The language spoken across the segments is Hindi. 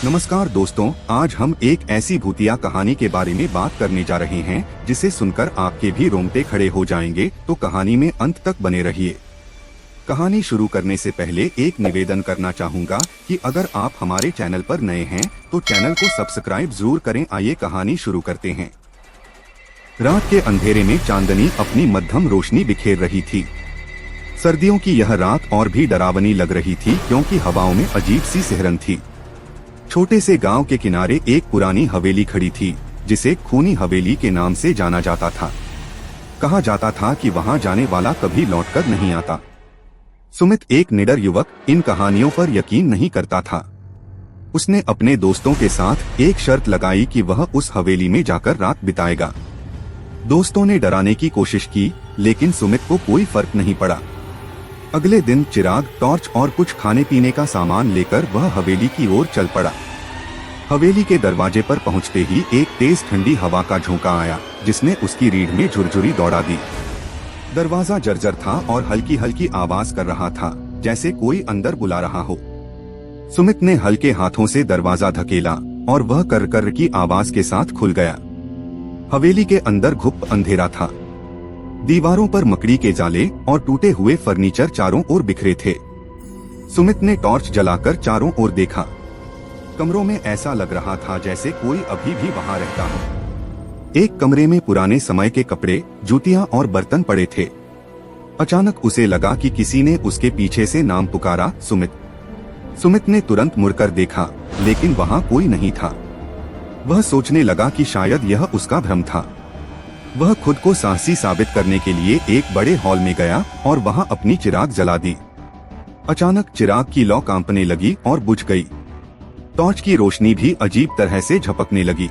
नमस्कार दोस्तों, आज हम एक ऐसी भूतिया कहानी के बारे में बात करने जा रहे हैं जिसे सुनकर आपके भी रोंगटे खड़े हो जाएंगे। तो कहानी में अंत तक बने रहिए। कहानी शुरू करने से पहले एक निवेदन करना चाहूँगा कि अगर आप हमारे चैनल पर नए हैं तो चैनल को सब्सक्राइब जरूर करें। आइए कहानी शुरू करते हैं। रात के अंधेरे में चांदनी अपनी मध्यम रोशनी बिखेर रही थी। सर्दियों की यह रात और भी डरावनी लग रही थी क्योंकि हवाओं में अजीब सी सिहरन थी। छोटे से गांव के किनारे एक पुरानी हवेली खड़ी थी जिसे खूनी हवेली के नाम से जाना जाता था। कहा जाता था कि वहां जाने वाला कभी लौटकर नहीं आता। सुमित एक निडर युवक इन कहानियों पर यकीन नहीं करता था। उसने अपने दोस्तों के साथ एक शर्त लगाई कि वह उस हवेली में जाकर रात बिताएगा। दोस्तों ने डराने की कोशिश की लेकिन सुमित को कोई फर्क नहीं पड़ा। अगले दिन चिराग, टॉर्च और कुछ खाने पीने का सामान लेकर वह हवेली की ओर चल पड़ा। हवेली के दरवाजे पर पहुंचते ही एक तेज ठंडी हवा का झोंका आया जिसने उसकी रीढ़ में झुरझुरी दौड़ा दी। दरवाजा जर्जर था और हल्की हल्की आवाज कर रहा था जैसे कोई अंदर बुला रहा हो। सुमित ने हल्के हाथों से दरवाजा धकेला और वह कर की आवाज के साथ खुल गया। हवेली के अंदर घुप अंधेरा था। दीवारों पर मकड़ी के जाले और टूटे हुए फर्नीचर चारों ओर बिखरे थे। सुमित ने टॉर्च जलाकर चारों ओर देखा। कमरों में ऐसा लग रहा था जैसे कोई अभी भी वहां रहता हो। एक कमरे में पुराने समय के कपड़े, जूतियां और बर्तन पड़े थे। अचानक उसे लगा कि किसी ने उसके पीछे से नाम पुकारा, सुमित। सुमित ने तुरंत मुड़कर देखा लेकिन वहां कोई नहीं था। वह सोचने लगा कि शायद यह उसका भ्रम था। वह खुद को साहसी साबित करने के लिए एक बड़े हॉल में गया और वहां अपनी चिराग जला दी। अचानक चिराग की लौ कांपने लगी और बुझ गई। टॉर्च की रोशनी भी अजीब तरह से झपकने लगी।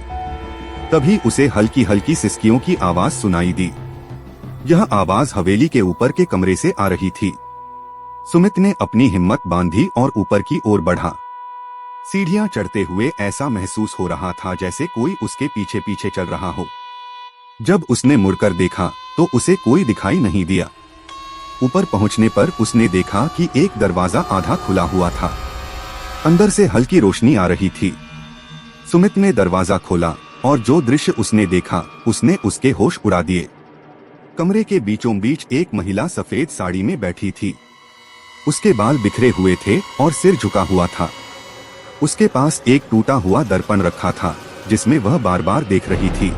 तभी उसे हल्की हल्की सिसकियों की आवाज सुनाई दी। यह आवाज हवेली के ऊपर के कमरे से आ रही थी। सुमित ने अपनी हिम्मत बांधी और ऊपर की ओर बढ़ा। सीढ़ियां चढ़ते हुए ऐसा महसूस हो रहा था जैसे कोई उसके पीछे पीछे चल रहा हो। जब उसने मुड़कर देखा तो उसे कोई दिखाई नहीं दिया। ऊपर पहुंचने पर उसने देखा कि एक दरवाजा आधा खुला हुआ था। अंदर से हल्की रोशनी आ रही थी। सुमित ने दरवाजा खोला और जो दृश्य उसने देखा उसने उसके होश उड़ा दिए। कमरे के बीचों बीच एक महिला सफेद साड़ी में बैठी थी। उसके बाल बिखरे हुए थे और सिर झुका हुआ था। उसके पास एक टूटा हुआ दर्पण रखा था जिसमें वह बार बार देख रही थी।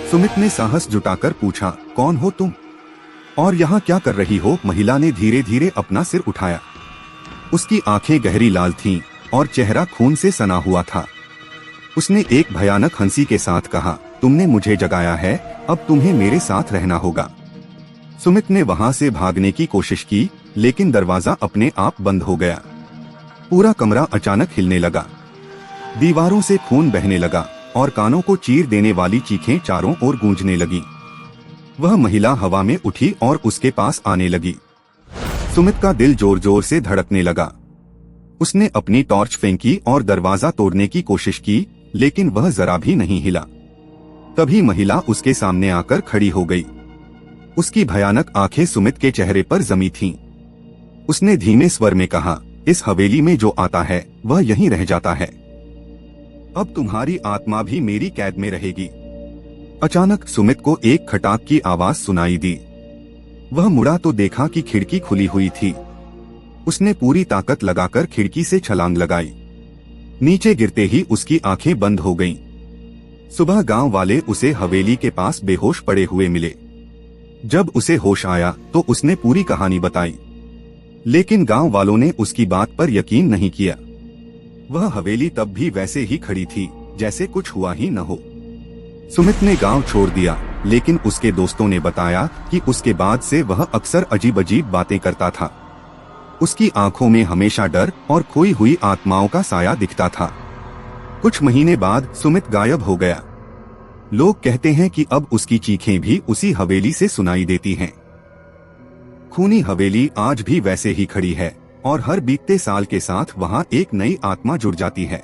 सुमित ने साहस जुटाकर पूछा, कौन हो तुम और यहाँ क्या कर रही हो? महिला ने धीरे धीरे अपना सिर उठाया। उसकी आंखें गहरी लाल थीं और चेहरा खून से सना हुआ था। उसने एक भयानक हंसी के साथ कहा, तुमने मुझे जगाया है, अब तुम्हें मेरे साथ रहना होगा। सुमित ने वहां से भागने की कोशिश की लेकिन दरवाजा अपने आप बंद हो गया। पूरा कमरा अचानक हिलने लगा। दीवारों से खून बहने लगा और कानों को चीर देने वाली चीखें चारों ओर गूंजने लगी। वह महिला हवा में उठी और उसके पास आने लगी। सुमित का दिल जोर जोर से धड़कने लगा। उसने अपनी टॉर्च फेंकी और दरवाजा तोड़ने की कोशिश की लेकिन वह जरा भी नहीं हिला। तभी महिला उसके सामने आकर खड़ी हो गई। उसकी भयानक आंखें सुमित के चेहरे पर जमी थीं। उसने धीमे स्वर में कहा, इस हवेली में जो आता है वह यहीं रह जाता है। अब तुम्हारी आत्मा भी मेरी कैद में रहेगी। अचानक सुमित को एक खटाक की आवाज सुनाई दी। वह मुड़ा तो देखा कि खिड़की खुली हुई थी। उसने पूरी ताकत लगाकर खिड़की से छलांग लगाई। नीचे गिरते ही उसकी आंखें बंद हो गईं। सुबह गांव वाले उसे हवेली के पास बेहोश पड़े हुए मिले। जब उसे होश आया तो उसने पूरी कहानी बताई लेकिन गांव वालों ने उसकी बात पर यकीन नहीं किया। वह हवेली तब भी वैसे ही खड़ी थी जैसे कुछ हुआ ही न हो। सुमित ने गांव छोड़ दिया लेकिन उसके दोस्तों ने बताया कि उसके बाद से वह अक्सर अजीब अजीब बातें करता था। उसकी आंखों में हमेशा डर और खोई हुई आत्माओं का साया दिखता था। कुछ महीने बाद सुमित गायब हो गया। लोग कहते हैं कि अब उसकी चीखें भी उसी हवेली से सुनाई देती हैं। खूनी हवेली आज भी वैसे ही खड़ी है और हर बीतते साल के साथ वहां एक नई आत्मा जुड़ जाती है।